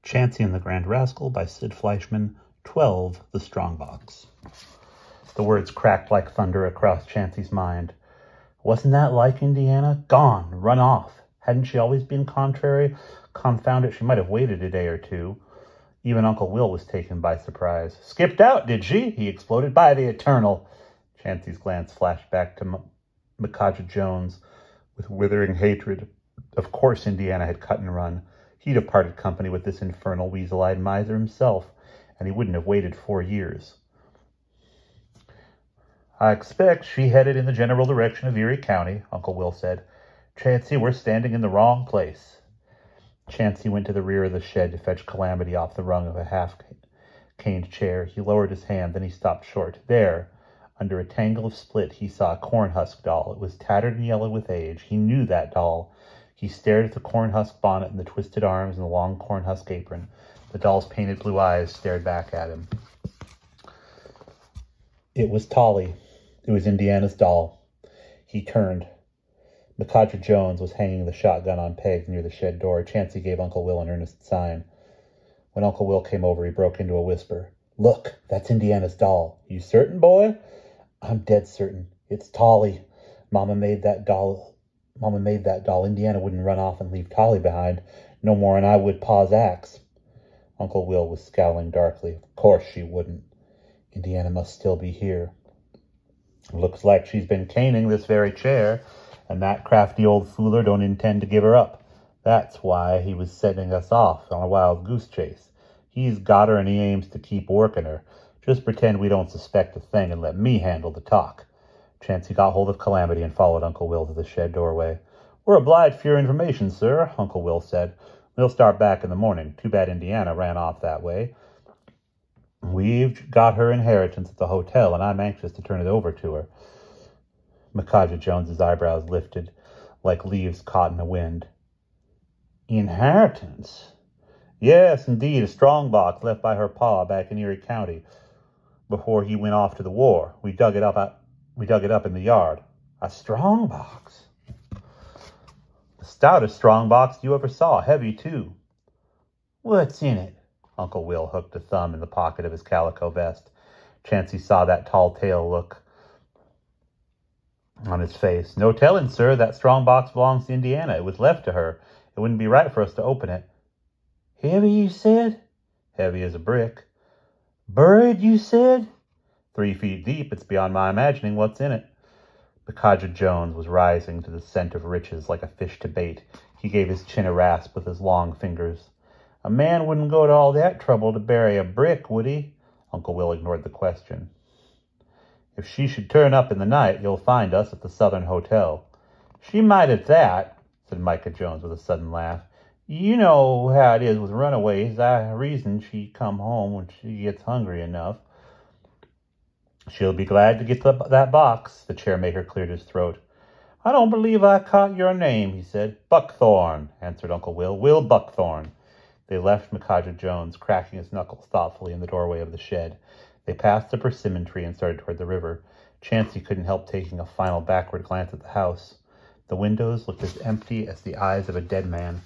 Chancy and the Grand Rascal by Fleischman, 12th The Strongbox. The words cracked like thunder across Chancy's mind. Wasn't that like Indiana? Gone, run off. Hadn't she always been contrary? Confound it, she might have waited a day or two. Even Uncle Will was taken by surprise. Skipped out, did she? He exploded. By the eternal. Chancy's glance flashed back to Micajah Jones with withering hatred. Of course Indiana had cut and run. He'd have parted company with this infernal weasel-eyed miser himself, and he wouldn't have waited 4 years. I expect she headed in the general direction of Erie County, Uncle Will said. Chancy, we're standing in the wrong place. Chancy went to the rear of the shed to fetch Calamity off the rung of a half-caned chair. He lowered his hand, then he stopped short. There, under a tangle of split, he saw a corn-husk doll. It was tattered and yellowed with age. He knew that doll. He stared at the corn-husk bonnet and the twisted arms and the long corn-husk apron. The doll's painted blue eyes stared back at him. It was Tolly. It was Indiana's doll. He turned. Micajah Jones was hanging the shotgun on pegs near the shed door. Chancy gave Uncle Will an earnest sign. When Uncle Will came over, he broke into a whisper. Look, that's Indiana's doll. You certain, boy? I'm dead certain. It's Tolly. Mama made that doll. Indiana wouldn't run off and leave Tolly behind, no more than I would Pa's axe. Uncle Will was scowling darkly. Of course she wouldn't. Indiana must still be here. Looks like she's been caning this very chair, and that crafty old fooler don't intend to give her up. That's why he was setting us off on a wild goose chase. He's got her and he aims to keep working her. Just pretend we don't suspect a thing and let me handle the talk. Chancy got hold of Calamity and followed Uncle Will to the shed doorway. We're obliged for your information, sir, Uncle Will said. We'll start back in the morning. Too bad Indiana ran off that way. We've got her inheritance at the hotel, and I'm anxious to turn it over to her. Micajah Jones's eyebrows lifted like leaves caught in a wind. Inheritance? Yes, indeed, a strong box left by her pa back in Erie County before he went off to the war. We dug it up in the yard. A strong box? The stoutest strong box you ever saw. Heavy, too. What's in it? Uncle Will hooked a thumb in the pocket of his calico vest. Chancy saw that tall tale look on his face. No telling, sir. That strong box belongs to Indiana. It was left to her. It wouldn't be right for us to open it. Heavy, you said? Heavy as a brick. Buried, you said? 3 feet deep. It's beyond my imagining what's in it. Micajah Jones was rising to the scent of riches like a fish to bait. He gave his chin a rasp with his long fingers. A man wouldn't go to all that trouble to bury a brick, would he? Uncle Will ignored the question. If she should turn up in the night, you'll find us at the Southern Hotel. She might at that, said Micah Jones with a sudden laugh. You know how it is with runaways. I reason she come home when she gets hungry enough. She'll be glad to get that box. The chairmaker cleared his throat. I don't believe I caught your name, he said. Buckthorn, answered Uncle Will. Will Buckthorn. They left Micajah Jones, cracking his knuckles thoughtfully in the doorway of the shed. They passed the persimmon tree and started toward the river. Chancy couldn't help taking a final backward glance at the house. The windows looked as empty as the eyes of a dead man.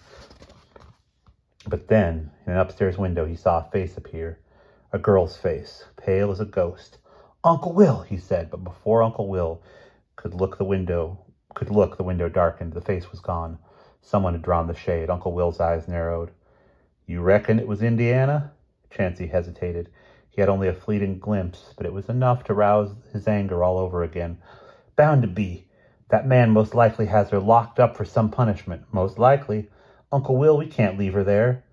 But then, in an upstairs window, he saw a face appear. A girl's face, pale as a ghost. Uncle Will, he said, but before Uncle Will could look, the window darkened. The face was gone. Someone had drawn the shade. Uncle Will's eyes narrowed. You reckon it was Indiana? Chancy hesitated. He had only a fleeting glimpse, but it was enough to rouse his anger all over again. Bound to be. That man most likely has her locked up for some punishment. Most likely. Uncle Will, we can't leave her there.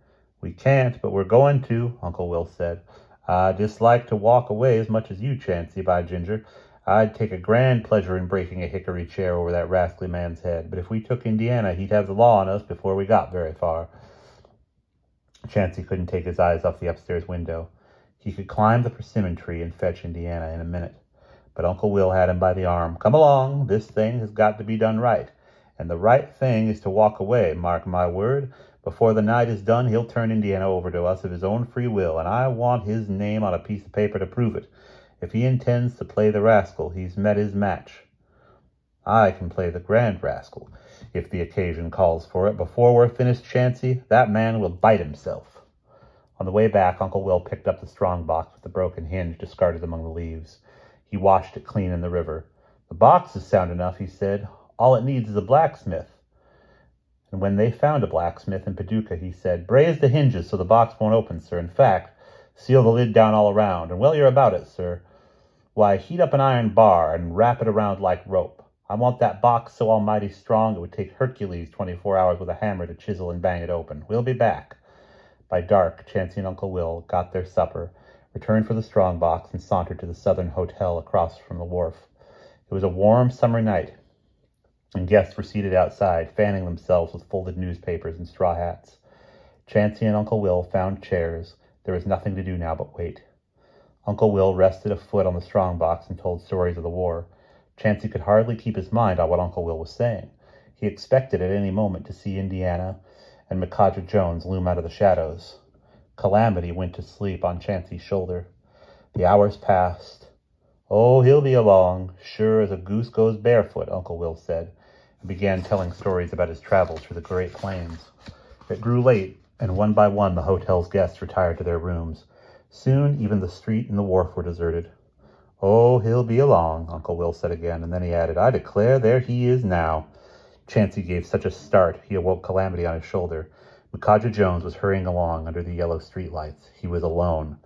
We can't, but we're going to, Uncle Will said. I dislike to walk away as much as you, Chancy, by ginger. I'd take a grand pleasure in breaking a hickory chair over that rascally man's head, but if we took Indiana, he'd have the law on us before we got very far. Chancy couldn't take his eyes off the upstairs window. He could climb the persimmon tree and fetch Indiana in a minute. But Uncle Will had him by the arm. Come along, this thing has got to be done right. And the right thing is to walk away, mark my word. Before the night is done, he'll turn Indiana over to us of his own free will, and I want his name on a piece of paper to prove it. If he intends to play the rascal, he's met his match. I can play the Grand Rascal, if the occasion calls for it. Before we're finished, Chancy, that man will bite himself. On the way back, Uncle Will picked up the strong box with the broken hinge discarded among the leaves. He washed it clean in the river. "The box is sound enough," he said. "All it needs is a blacksmith." And when they found a blacksmith in Paducah, he said, "Braze the hinges so the box won't open, sir. In fact, seal the lid down all around. And while you're about it, sir, why, heat up an iron bar and wrap it around like rope. I want that box so almighty strong it would take Hercules 24 hours with a hammer to chisel and bang it open. We'll be back." By dark, Chancy and Uncle Will got their supper, returned for the strong box, and sauntered to the Southern Hotel across from the wharf. It was a warm summer night, and guests were seated outside, fanning themselves with folded newspapers and straw hats. Chancy and Uncle Will found chairs. There was nothing to do now but wait. Uncle Will rested a foot on the strong box and told stories of the war. Chancy could hardly keep his mind on what Uncle Will was saying. He expected at any moment to see Indiana and Micajah Jones loom out of the shadows. Calamity went to sleep on Chancy's shoulder. The hours passed. "Oh, he'll be along, sure as a goose goes barefoot," Uncle Will said, and began telling stories about his travels through the Great Plains. It grew late, and one by one the hotel's guests retired to their rooms. Soon even the street and the wharf were deserted. "Oh, he'll be along," Uncle Will said again, and then he added, "I declare there he is now." Chancy gave such a start he awoke Calamity on his shoulder. Micajah Jones was hurrying along under the yellow streetlights. He was alone.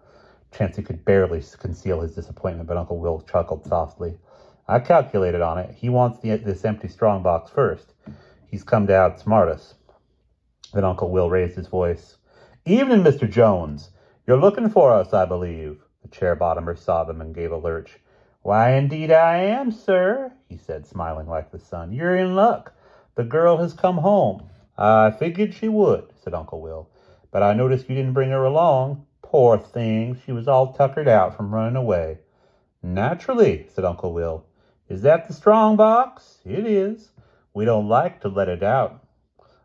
Chancy could barely conceal his disappointment, but Uncle Will chuckled softly. "I calculated on it. He wants this empty strong box first. He's come to outsmart us." Then Uncle Will raised his voice. "Evening, Mr. Jones. You're looking for us, I believe." The chair-bottomer saw them and gave a lurch. "Why, indeed I am, sir," he said, smiling like the sun. "You're in luck. The girl has come home." "I figured she would," said Uncle Will. "But I noticed you didn't bring her along. Poor thing, she was all tuckered out from running away." "Naturally," said Uncle Will. "Is that the strong box?" "It is. We don't like to let it out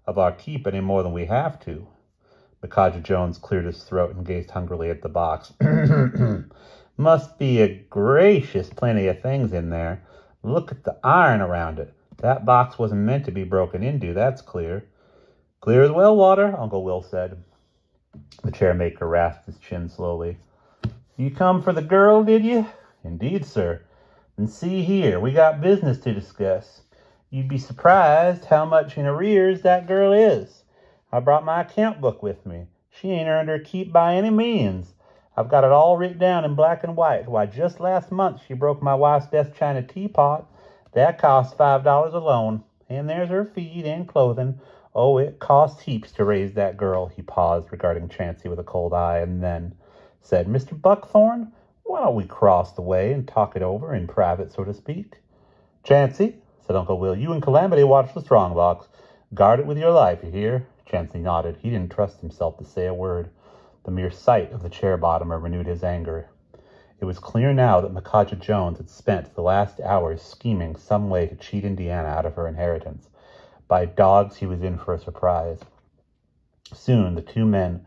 of our keep any more than we have to." Micajah Jones cleared his throat and gazed hungrily at the box. "Must be a gracious plenty of things in there. Look at the iron around it. That box wasn't meant to be broken into, that's clear." "Clear as well water," Uncle Will said. The chairmaker rasped his chin slowly. "You come for the girl, did you?" "Indeed, sir." "And see here, we got business to discuss. You'd be surprised how much in arrears that girl is. I brought my account book with me. She ain't earned her keep by any means. I've got it all written down in black and white. Why, just last month she broke my wife's best china teapot. That cost $5 alone. And there's her feed and clothing. Oh, it costs heaps to raise that girl." He paused, regarding Chancy with a cold eye, and then said, "Mr. Buckthorn, why don't we cross the way and talk it over in private, so to speak?" "Chancy," said Uncle Will, "you and Calamity watch the strong box. Guard it with your life, you hear?" Chancy nodded. He didn't trust himself to say a word. The mere sight of the chair-bottomer renewed his anger. It was clear now that Micajah Jones had spent the last hours scheming some way to cheat Indiana out of her inheritance. By dogs, he was in for a surprise. Soon the two men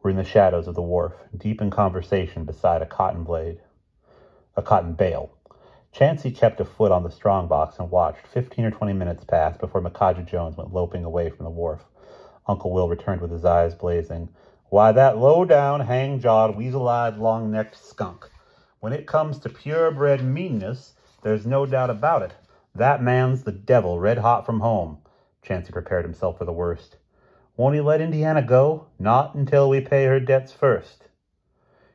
were in the shadows of the wharf, deep in conversation beside a cotton bale. Chancy kept a foot on the strong box and watched. 15 or 20 minutes passed before Micajah Jones went loping away from the wharf. Uncle Will returned with his eyes blazing. "Why, that low-down, hang-jawed, weasel-eyed, long-necked skunk. When it comes to purebred meanness, there's no doubt about it. That man's the devil, red-hot from home." Chancy prepared himself for the worst. "Won't he let Indiana go?" "Not until we pay her debts first.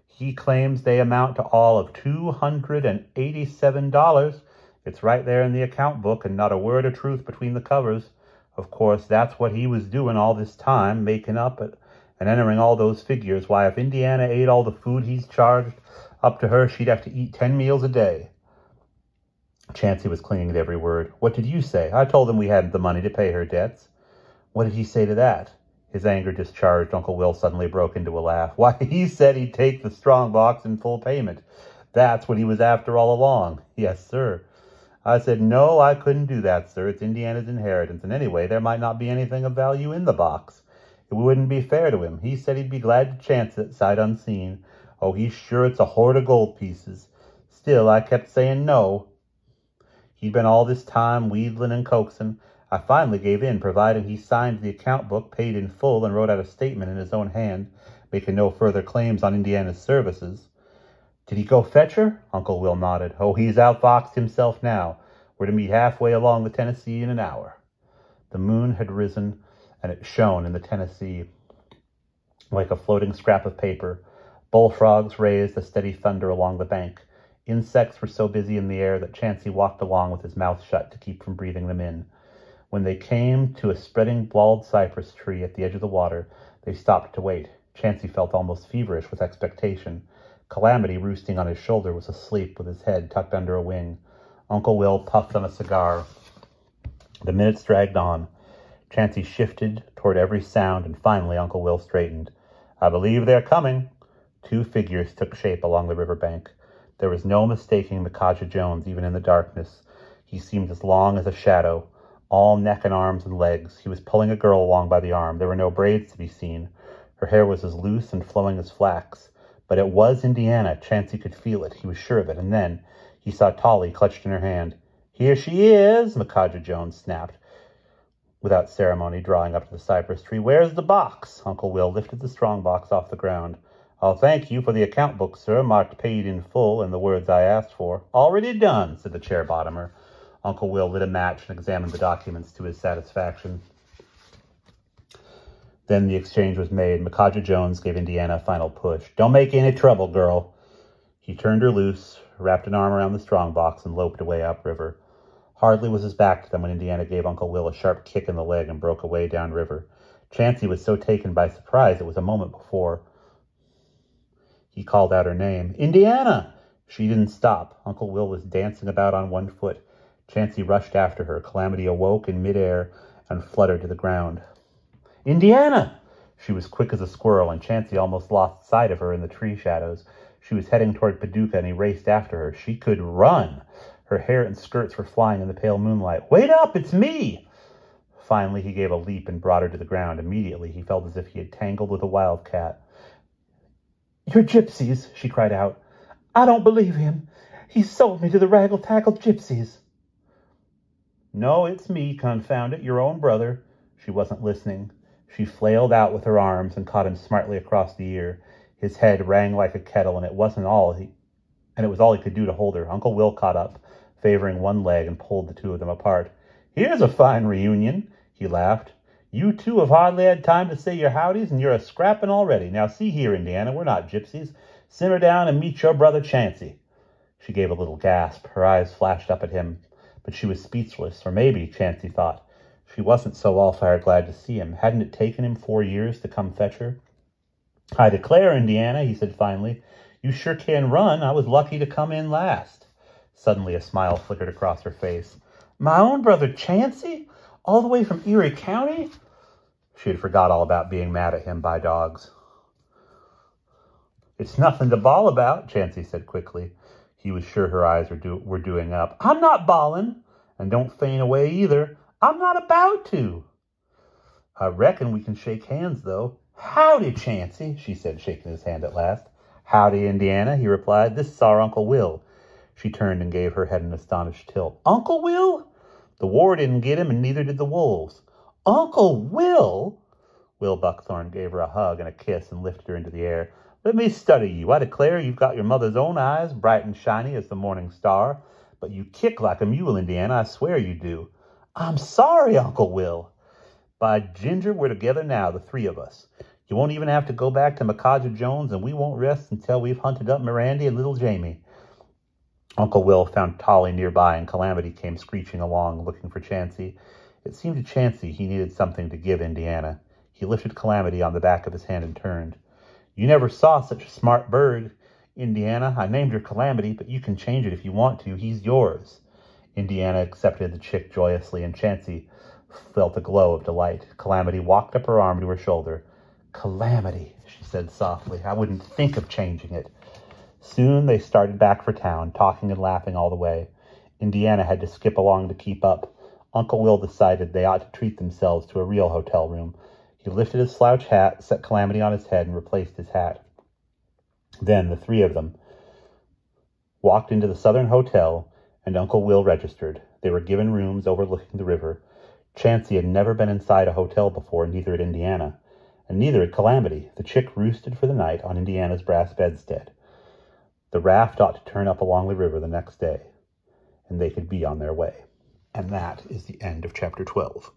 He claims they amount to all of $287. It's right there in the account book, and not a word of truth between the covers. Of course, that's what he was doing all this time, making up it and entering all those figures. Why, if Indiana ate all the food he's charged up to her, she'd have to eat 10 meals a day." Chancy was clinging to every word. "What did you say?" "I told him we hadn't the money to pay her debts." "What did he say to that?" His anger discharged, Uncle Will suddenly broke into a laugh. "Why, he said he'd take the strong box in full payment. That's what he was after all along." "Yes, sir." I said, "No, I couldn't do that, sir. It's Indiana's inheritance, and anyway, there might not be anything of value in the box. It wouldn't be fair to him. He said he'd be glad to chance it, sight unseen. Oh, he's sure it's a hoard of gold pieces. Still, I kept saying no. He'd been all this time wheedling and coaxing. I finally gave in, providing he signed the account book, paid in full, and wrote out a statement in his own hand, making no further claims on Indiana's services. Did he go fetch her? Uncle Will nodded. Oh, he's outfoxed himself now. We're to meet halfway along the Tennessee in an hour. The moon had risen, and it shone in the Tennessee like a floating scrap of paper. Bullfrogs raised a steady thunder along the bank. Insects were so busy in the air that Chancy walked along with his mouth shut to keep from breathing them in. When they came to a spreading bald cypress tree at the edge of the water, they stopped to wait. Chancy felt almost feverish with expectation. Calamity, roosting on his shoulder, was asleep with his head tucked under a wing. Uncle Will puffed on a cigar. The minutes dragged on. Chancy shifted toward every sound, and finally Uncle Will straightened. I believe they're coming. Two figures took shape along the riverbank. There was no mistaking Micajah Jones, even in the darkness. He seemed as long as a shadow, all neck and arms and legs. He was pulling a girl along by the arm. There were no braids to be seen. Her hair was as loose and flowing as flax. But it was Indiana. Chancy could feel it. He was sure of it. And then he saw Tolly clutched in her hand. Here she is, Micajah Jones snapped, without ceremony, drawing up to the cypress tree. Where's the box? Uncle Will lifted the strong box off the ground. I'll thank you for the account book, sir, marked paid in full and the words I asked for. Already done, said the chair bottomer. Uncle Will lit a match and examined the documents to his satisfaction. Then the exchange was made. Micajah Jones gave Indiana a final push. Don't make any trouble, girl. He turned her loose, wrapped an arm around the strong box, and loped away upriver. Hardly was his back to them when Indiana gave Uncle Will a sharp kick in the leg and broke away downriver. Chancy was so taken by surprise it was a moment before he called out her name. Indiana! She didn't stop. Uncle Will was dancing about on one foot. Chancy rushed after her. Calamity awoke in midair and fluttered to the ground. Indiana! She was quick as a squirrel, and Chancy almost lost sight of her in the tree shadows. She was heading toward Paducah, and he raced after her. She could run. Her hair and skirts were flying in the pale moonlight. Wait up! It's me! Finally, he gave a leap and brought her to the ground. Immediately, he felt as if he had tangled with a wildcat. You're gypsies, she cried out. I don't believe him. He sold me to the raggle-tackle gypsies. No, it's me, confound it, your own brother. She wasn't listening. She flailed out with her arms and caught him smartly across the ear. His head rang like a kettle, and it was all he could do to hold her. Uncle Will caught up, favoring one leg, and pulled the two of them apart. Here's a fine reunion, he laughed. You two have hardly had time to say your howdies, and you're a scrapping already. Now see here, Indiana, we're not gypsies. Simmer down and meet your brother Chancy. She gave a little gasp. Her eyes flashed up at him, but she was speechless, or maybe, Chancy thought, she wasn't so all-fired glad to see him. Hadn't it taken him 4 years to come fetch her? I declare, Indiana, he said finally, you sure can run. I was lucky to come in last. Suddenly a smile flickered across her face. My own brother Chancy? All the way from Erie County? She had forgot all about being mad at him by dogs. It's nothing to bawl about, Chancy said quickly. He was sure her eyes were doing up. I'm not bawling, and don't faint away either. I'm not about to. I reckon we can shake hands, though. Howdy, Chancy, she said, shaking his hand at last. Howdy, Indiana, he replied. This is our Uncle Will. She turned and gave her head an astonished tilt. Uncle Will? The war didn't get him, and neither did the wolves. Uncle Will? Will Buckthorn gave her a hug and a kiss and lifted her into the air. Let me study you. I declare you've got your mother's own eyes, bright and shiny as the morning star. But you kick like a mule, Indiana. I swear you do. I'm sorry, Uncle Will. By ginger, we're together now, the three of us. You won't even have to go back to Micajah Jones, and we won't rest until we've hunted up Mirandy and little Jamie. Uncle Will found Tolly nearby, and Calamity came screeching along, looking for Chancy. It seemed to Chancy he needed something to give Indiana. He lifted Calamity on the back of his hand and turned. You never saw such a smart bird, Indiana. I named her Calamity, but you can change it if you want to. He's yours. Indiana accepted the chick joyously, and Chancy felt a glow of delight. Calamity walked up her arm to her shoulder. Calamity, she said softly. I wouldn't think of changing it. Soon they started back for town, talking and laughing all the way. Indiana had to skip along to keep up. Uncle Will decided they ought to treat themselves to a real hotel room. He lifted his slouch hat, set Calamity on his head, and replaced his hat. Then the three of them walked into the Southern Hotel, and Uncle Will registered. They were given rooms overlooking the river. Chancy had never been inside a hotel before, neither had Indiana, and neither had Calamity. The chick roosted for the night on Indiana's brass bedstead. The raft ought to turn up along the river the next day, and they could be on their way. And that is the end of chapter 12.